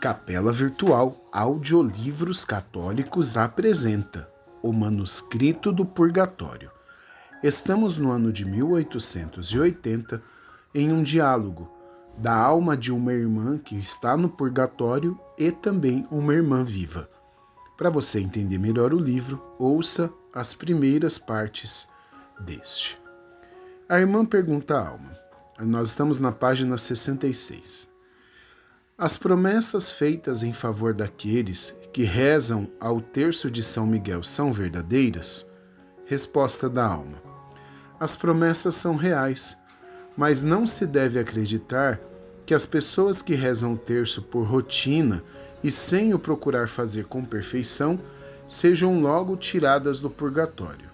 Capela Virtual Audiolivros Católicos apresenta O Manuscrito do Purgatório. Estamos no ano de 1880 em um diálogo da alma de uma irmã que está no purgatório e também uma irmã viva. Para você entender melhor o livro, ouça as primeiras partes deste. A irmã pergunta à alma. Nós estamos na página 66. As promessas feitas em favor daqueles que rezam ao terço de São Miguel são verdadeiras? Resposta da alma. As promessas são reais, mas não se deve acreditar que as pessoas que rezam o terço por rotina e sem o procurar fazer com perfeição sejam logo tiradas do purgatório.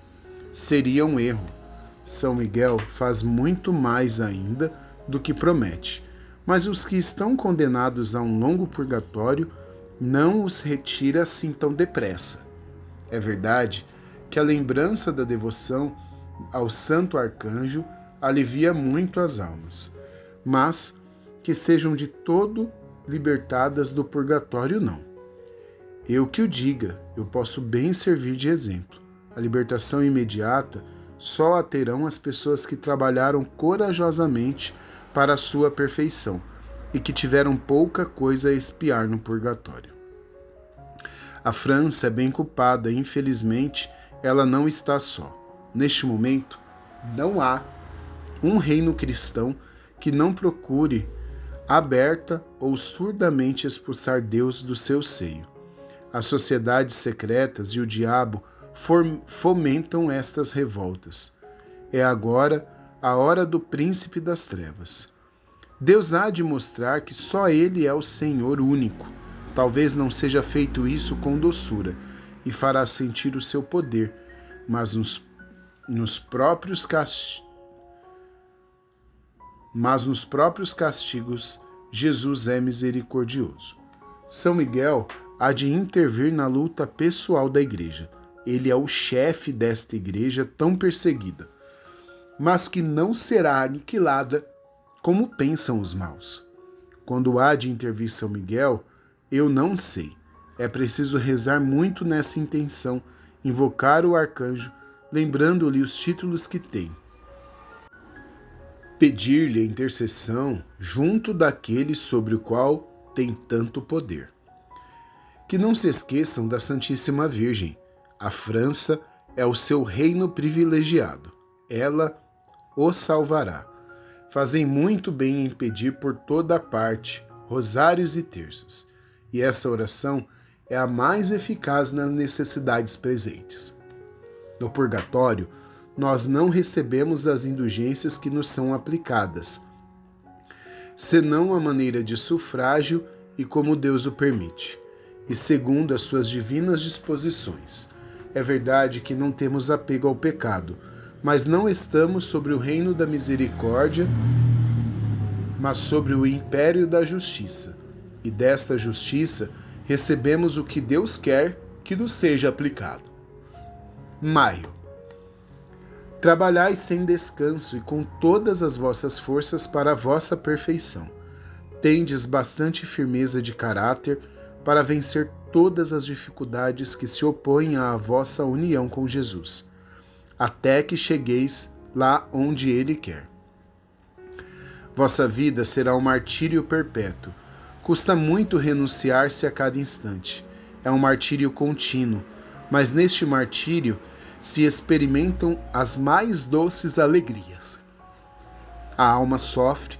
Seria um erro. São Miguel faz muito mais ainda do que promete. Mas os que estão condenados a um longo purgatório não os retira assim tão depressa. É verdade que a lembrança da devoção ao Santo Arcanjo alivia muito as almas, mas que sejam de todo libertadas do purgatório, não. Eu que o diga, eu posso bem servir de exemplo. A libertação imediata só a terão as pessoas que trabalharam corajosamente para a sua perfeição, e que tiveram pouca coisa a expiar no purgatório. A França é bem culpada e, infelizmente, ela não está só. Neste momento, não há um reino cristão que não procure aberta ou surdamente expulsar Deus do seu seio. As sociedades secretas e o diabo fomentam estas revoltas. É agora a hora do príncipe das trevas. Deus há de mostrar que só Ele é o Senhor único. Talvez não seja feito isso com doçura e fará sentir o seu poder, mas nos próprios castigos Jesus é misericordioso. São Miguel há de intervir na luta pessoal da igreja. Ele é o chefe desta igreja tão perseguida, mas que não será aniquilada como pensam os maus. Quando há de intervir São Miguel, eu não sei. É preciso rezar muito nessa intenção, invocar o arcanjo, lembrando-lhe os títulos que tem. Pedir-lhe a intercessão junto daquele sobre o qual tem tanto poder. Que não se esqueçam da Santíssima Virgem. A França é o seu reino privilegiado. Ela o salvará. Fazem muito bem em pedir por toda a parte rosários e terços. E essa oração é a mais eficaz nas necessidades presentes. No purgatório, nós não recebemos as indulgências que nos são aplicadas, senão a maneira de sufrágio e como Deus o permite, e segundo as suas divinas disposições. É verdade que não temos apego ao pecado, mas não estamos sobre o reino da misericórdia, mas sobre o império da justiça. E desta justiça recebemos o que Deus quer que nos seja aplicado. Maio. Trabalhai sem descanso e com todas as vossas forças para a vossa perfeição. Tendes bastante firmeza de caráter para vencer todas as dificuldades que se opõem à vossa união com Jesus, até que chegueis lá onde Ele quer. Vossa vida será um martírio perpétuo. Custa muito renunciar-se a cada instante. É um martírio contínuo, mas neste martírio se experimentam as mais doces alegrias. A alma sofre,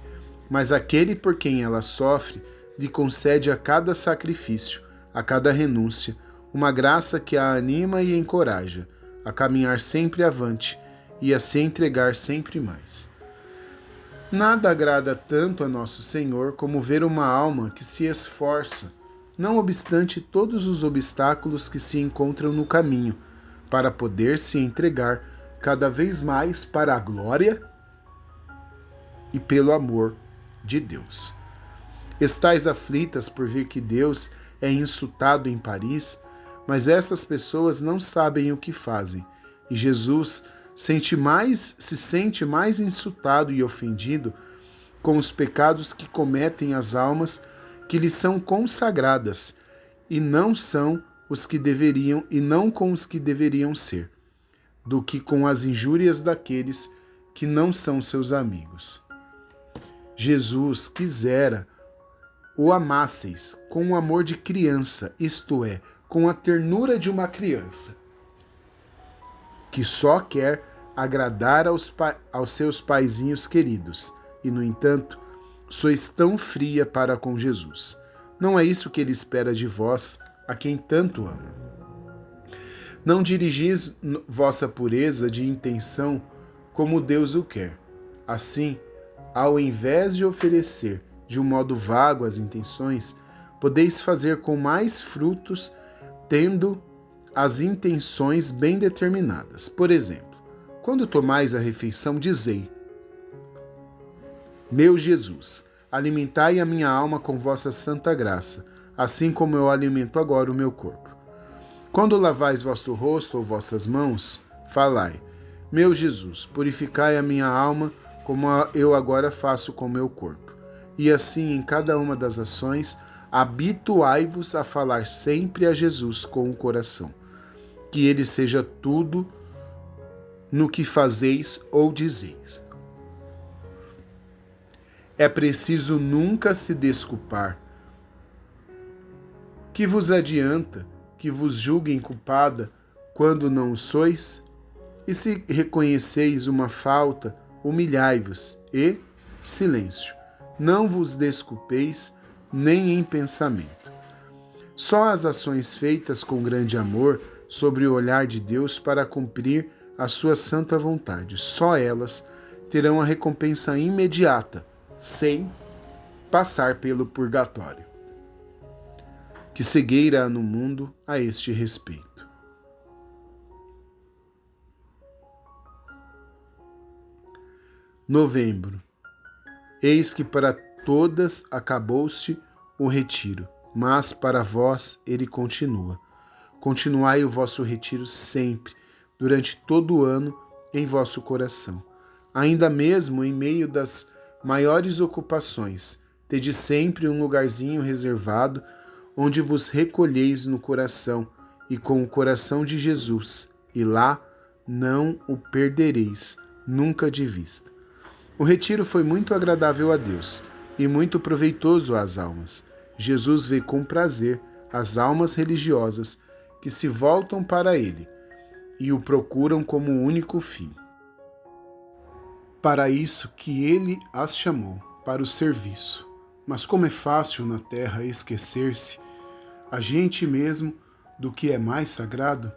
mas aquele por quem ela sofre lhe concede a cada sacrifício, a cada renúncia, uma graça que a anima e encoraja a caminhar sempre avante e a se entregar sempre mais. Nada agrada tanto a Nosso Senhor como ver uma alma que se esforça, não obstante todos os obstáculos que se encontram no caminho, para poder se entregar cada vez mais para a glória e pelo amor de Deus. Estais aflitas por ver que Deus é insultado em Paris, mas essas pessoas não sabem o que fazem, e Jesus se sente mais insultado e ofendido com os pecados que cometem as almas que lhes são consagradas, e não são os que deveriam, e não com os que deveriam ser, do que com as injúrias daqueles que não são seus amigos. Jesus quisera o amasseis com o amor de criança, isto é, com a ternura de uma criança, que só quer agradar aos seus paizinhos queridos, e, no entanto, sois tão fria para com Jesus. Não é isso que ele espera de vós, a quem tanto ama. Não dirigis vossa pureza de intenção como Deus o quer. Assim, ao invés de oferecer de um modo vago as intenções, podeis fazer com mais frutos, tendo as intenções bem determinadas. Por exemplo, quando tomais a refeição, dizei: Meu Jesus, alimentai a minha alma com vossa santa graça, assim como eu alimento agora o meu corpo. Quando lavais vosso rosto ou vossas mãos, falai: Meu Jesus, purificai a minha alma, como eu agora faço com o meu corpo. E assim, em cada uma das ações, habituai-vos a falar sempre a Jesus com o coração. Que ele seja tudo no que fazeis ou dizeis. É preciso nunca se desculpar. Que vos adianta que vos julguem culpada quando não o sois? E se reconheceis uma falta, humilhai-vos e silêncio. Não vos desculpeis nem em pensamento. Só as ações feitas com grande amor sobre o olhar de Deus para cumprir a sua santa vontade, só elas terão a recompensa imediata, sem passar pelo purgatório. Que cegueira há no mundo a este respeito. Novembro. Eis que para todas acabou-se o retiro, mas para vós ele continua. Continuai o vosso retiro sempre, durante todo o ano, em vosso coração. Ainda mesmo em meio das maiores ocupações, tede sempre um lugarzinho reservado, onde vos recolheis no coração e com o coração de Jesus, e lá não o perdereis nunca de vista. O retiro foi muito agradável a Deus e muito proveitoso às almas. Jesus vê com prazer as almas religiosas que se voltam para ele e o procuram como único fim. Para isso que ele as chamou, para o serviço. Mas como é fácil na terra esquecer-se, a gente mesmo, do que é mais sagrado,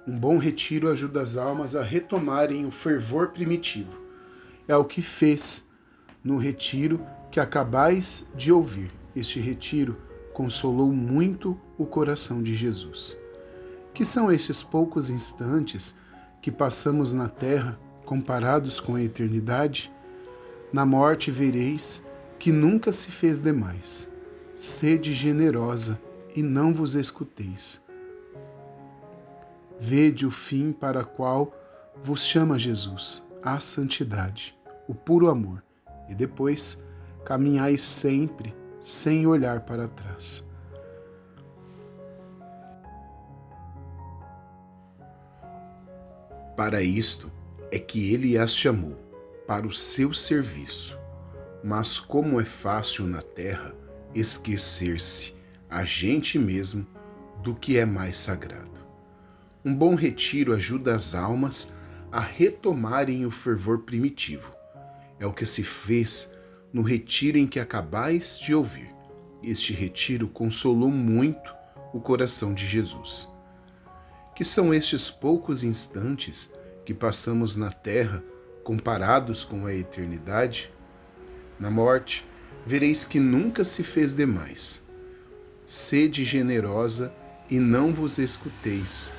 um bom retiro ajuda as almas a retomarem o fervor primitivo. É o que fez no retiro que acabais de ouvir. Este retiro consolou muito o coração de Jesus. Que são estes poucos instantes que passamos na terra comparados com a eternidade? Na morte vereis que nunca se fez demais. Sede generosa e não vos escuteis. Vede o fim para qual vos chama Jesus, a santidade, o puro amor, e depois caminhai sempre sem olhar para trás. Para isto é que ele as chamou, para o seu serviço. Mas como é fácil na terra esquecer-se a gente mesmo do que é mais sagrado. Um bom retiro ajuda as almas a retomarem o fervor primitivo. É o que se fez no retiro em que acabais de ouvir. Este retiro consolou muito o coração de Jesus. Que são estes poucos instantes que passamos na terra comparados com a eternidade? Na morte, vereis que nunca se fez demais. Sede generosa e não vos escuteis.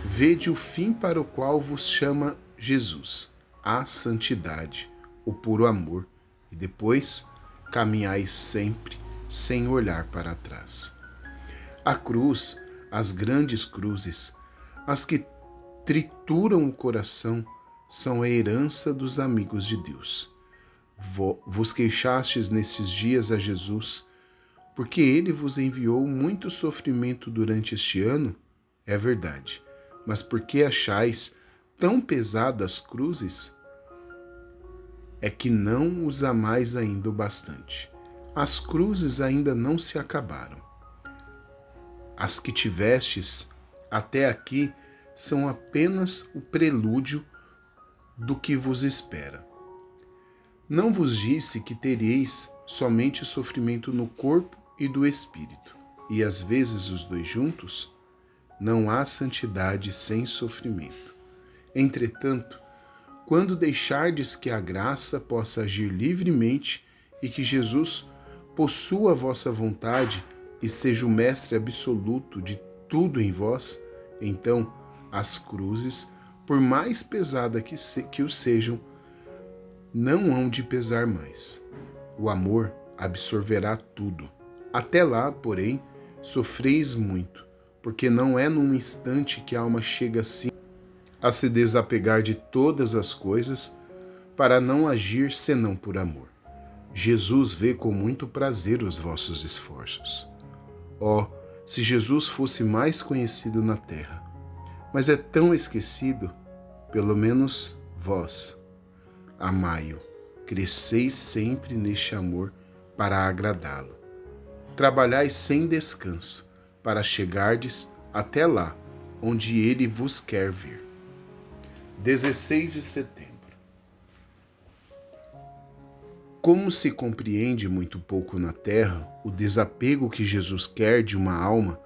Vede o fim para o qual vos chama Jesus, a santidade, o puro amor, e depois caminhai sempre sem olhar para trás. A cruz, as grandes cruzes, as que trituram o coração, são a herança dos amigos de Deus. Vos queixastes nesses dias a Jesus, porque ele vos enviou muito sofrimento durante este ano? É verdade. Mas por que achais tão pesadas cruzes? É que não os amais ainda o bastante. As cruzes ainda não se acabaram. As que tivestes até aqui são apenas o prelúdio do que vos espera. Não vos disse que tereis somente sofrimento no corpo e do espírito, e às vezes os dois juntos? Não há santidade sem sofrimento. Entretanto, quando deixardes que a graça possa agir livremente e que Jesus possua a vossa vontade e seja o mestre absoluto de tudo em vós, então as cruzes, por mais pesada que o sejam, não hão de pesar mais. O amor absorverá tudo. Até lá, porém, sofreis muito, porque não é num instante que a alma chega assim a se desapegar de todas as coisas para não agir senão por amor. Jesus vê com muito prazer os vossos esforços. Oh, se Jesus fosse mais conhecido na terra, mas é tão esquecido, pelo menos vós. Amai-o, cresceis sempre neste amor para agradá-lo. Trabalhai sem descanso para chegardes até lá onde ele vos quer ver. 16 de setembro. Como se compreende muito pouco na terra o desapego que Jesus quer de uma alma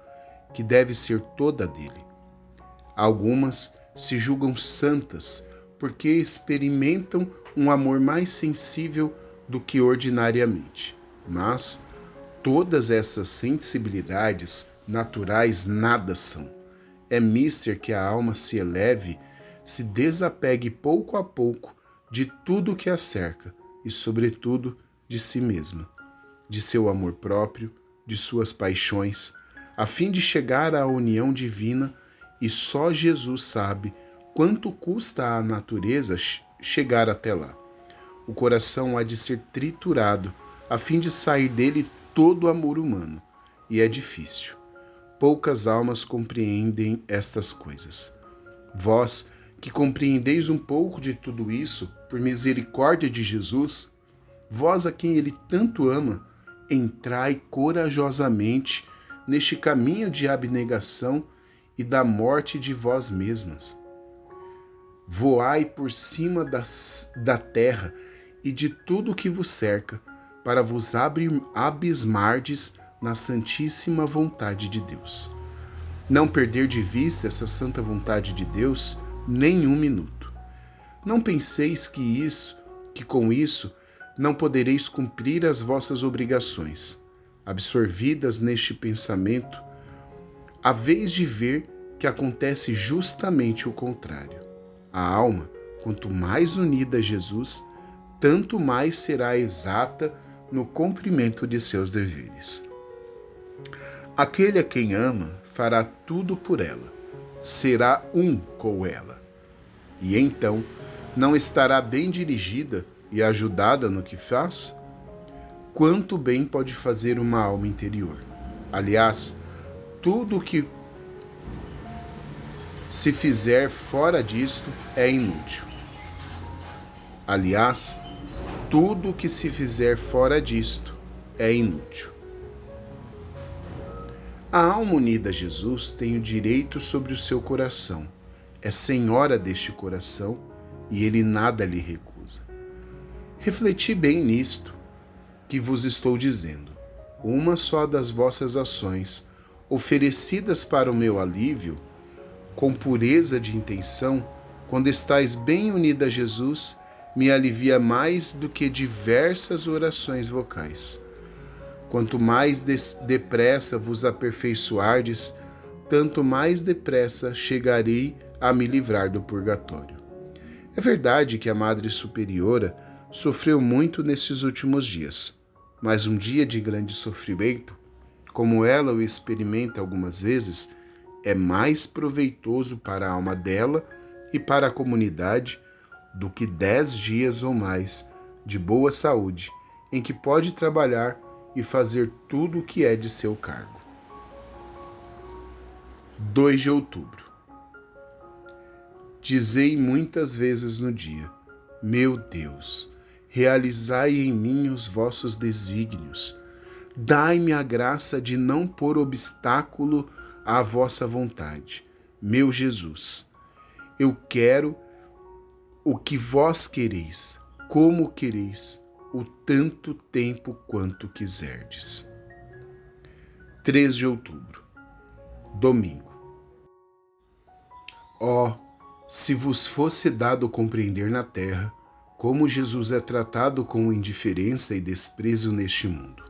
que deve ser toda dele. Algumas se julgam santas porque experimentam um amor mais sensível do que ordinariamente. Mas todas essas sensibilidades naturais nada são. É mister que a alma se eleve, se desapegue pouco a pouco de tudo que a cerca e, sobretudo, de si mesma, de seu amor próprio, de suas paixões, a fim de chegar à união divina, e só Jesus sabe quanto custa à natureza chegar até lá. O coração há de ser triturado, a fim de sair dele todo o amor humano, e é difícil. Poucas almas compreendem estas coisas. Vós, que compreendeis um pouco de tudo isso, por misericórdia de Jesus, vós a quem ele tanto ama, entrai corajosamente neste caminho de abnegação e da morte de vós mesmas. Voai por cima da terra e de tudo que vos cerca, para vos abismardes na santíssima vontade de Deus. Não perder de vista essa santa vontade de Deus nem um minuto. Não penseis que com isso não podereis cumprir as vossas obrigações. Absorvidas neste pensamento, haveis de ver que acontece justamente o contrário. A alma, quanto mais unida a Jesus, tanto mais será exata no cumprimento de seus deveres. Aquele a quem ama fará tudo por ela, será um com ela. E então não estará bem dirigida e ajudada no que faz? Quanto bem pode fazer uma alma interior? Aliás, tudo o que se fizer fora disto é inútil. Aliás, tudo o que se fizer fora disto é inútil. A alma unida a Jesus tem o direito sobre o seu coração, é senhora deste coração e ele nada lhe recusa. Refleti bem nisto que vos estou dizendo. Uma só das vossas ações, oferecidas para o meu alívio, com pureza de intenção, quando estáis bem unida a Jesus, me alivia mais do que diversas orações vocais. Quanto mais depressa vos aperfeiçoardes, tanto mais depressa chegarei a me livrar do purgatório. É verdade que a Madre Superiora sofreu muito nesses últimos dias, mas um dia de grande sofrimento, como ela o experimenta algumas vezes, é mais proveitoso para a alma dela e para a comunidade do que 10 dias ou mais de boa saúde, em que pode trabalhar e fazer tudo o que é de seu cargo. 2 de outubro. Dizei muitas vezes no dia: meu Deus, realizai em mim os vossos desígnios. Dai-me a graça de não pôr obstáculo à vossa vontade. Meu Jesus, eu quero o que vós quereis, como quereis, o tanto tempo quanto quiserdes. 3 de outubro, domingo. Ó, se vos fosse dado compreender na terra como Jesus é tratado com indiferença e desprezo neste mundo.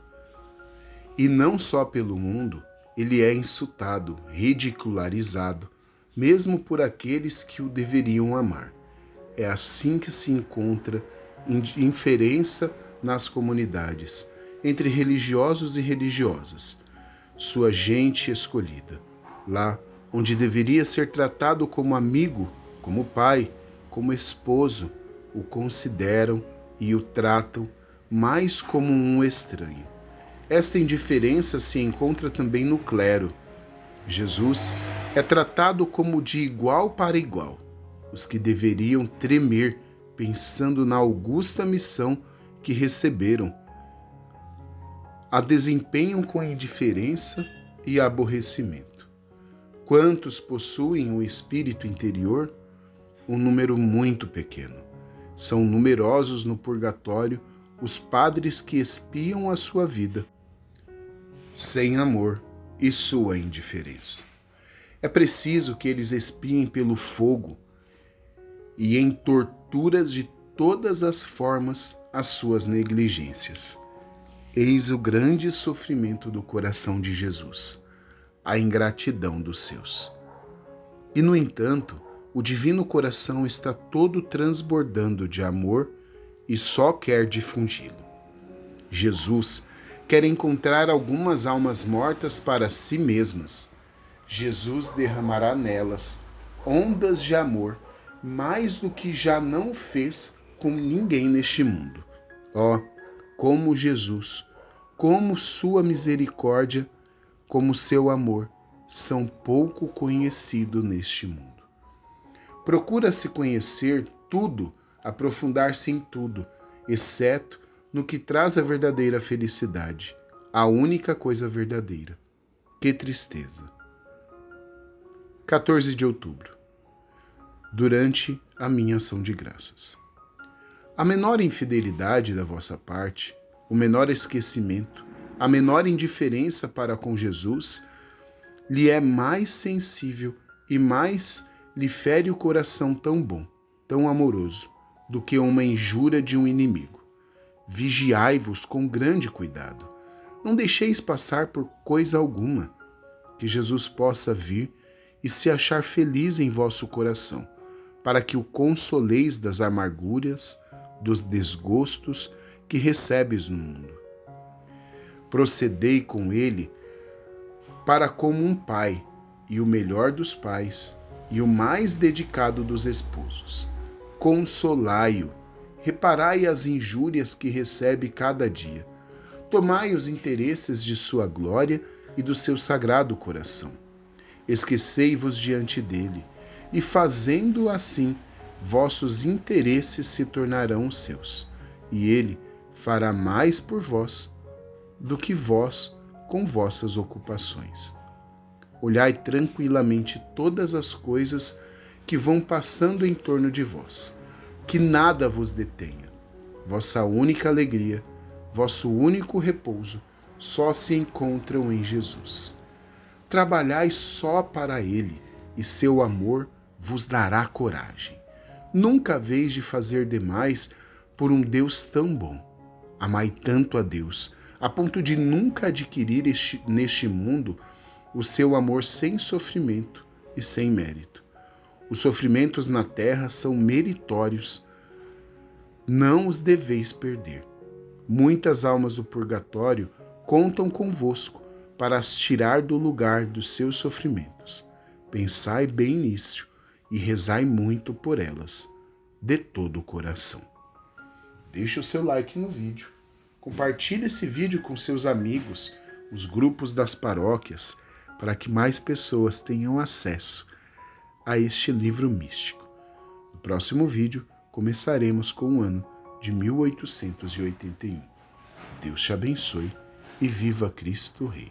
E não só pelo mundo, ele é insultado, ridicularizado, mesmo por aqueles que o deveriam amar. É assim que se encontra indiferença nas comunidades, entre religiosos e religiosas, sua gente escolhida. Lá onde deveria ser tratado como amigo, como pai, como esposo, o consideram e o tratam mais como um estranho. Esta indiferença se encontra também no clero. Jesus é tratado como de igual para igual. Os que deveriam tremer pensando na augusta missão que receberam, a desempenham com indiferença e aborrecimento. Quantos possuem o espírito interior? Um número muito pequeno. São numerosos no purgatório os padres que espiam a sua vida, sem amor e sua indiferença. É preciso que eles espiem pelo fogo e em torturas de todas as formas as suas negligências. Eis o grande sofrimento do coração de Jesus, a ingratidão dos seus. E, no entanto, o divino coração está todo transbordando de amor e só quer difundi-lo. Jesus quer encontrar algumas almas mortas para si mesmas. Jesus derramará nelas ondas de amor mais do que já não fez com ninguém neste mundo. Ó, como Jesus, como sua misericórdia, como seu amor são pouco conhecidos neste mundo. Procura-se conhecer tudo, aprofundar-se em tudo, exceto no que traz a verdadeira felicidade, a única coisa verdadeira. Que tristeza! 14 de outubro. Durante a minha ação de graças. A menor infidelidade da vossa parte, o menor esquecimento, a menor indiferença para com Jesus, lhe é mais sensível e mais lhe fere o coração tão bom, tão amoroso, do que uma injúria de um inimigo. Vigiai-vos com grande cuidado. Não deixeis passar por coisa alguma, que Jesus possa vir e se achar feliz em vosso coração, para que o consoleis das amarguras, dos desgostos que recebes no mundo. Procedei com ele para como um pai, e o melhor dos pais, e o mais dedicado dos esposos. Consolai-o, reparai as injúrias que recebe cada dia. Tomai os interesses de sua glória e do seu sagrado coração. Esquecei-vos diante dele, e fazendo assim, vossos interesses se tornarão os seus, e ele fará mais por vós do que vós com vossas ocupações. Olhai tranquilamente todas as coisas que vão passando em torno de vós, que nada vos detenha. Vossa única alegria, vosso único repouso, só se encontram em Jesus. Trabalhai só para ele, e seu amor vos dará coragem. Nunca haveis de fazer demais por um Deus tão bom. Amai tanto a Deus, a ponto de nunca adquirir neste mundo o seu amor sem sofrimento e sem mérito. Os sofrimentos na terra são meritórios, não os deveis perder. Muitas almas do purgatório contam convosco para as tirar do lugar dos seus sofrimentos. Pensai bem nisso e rezai muito por elas, de todo o coração. Deixe o seu like no vídeo, Compartilhe esse vídeo com seus amigos, os grupos das paróquias, para que mais pessoas tenham acesso a este livro místico. No próximo vídeo, começaremos com o ano de 1881. Deus te abençoe e viva Cristo Rei.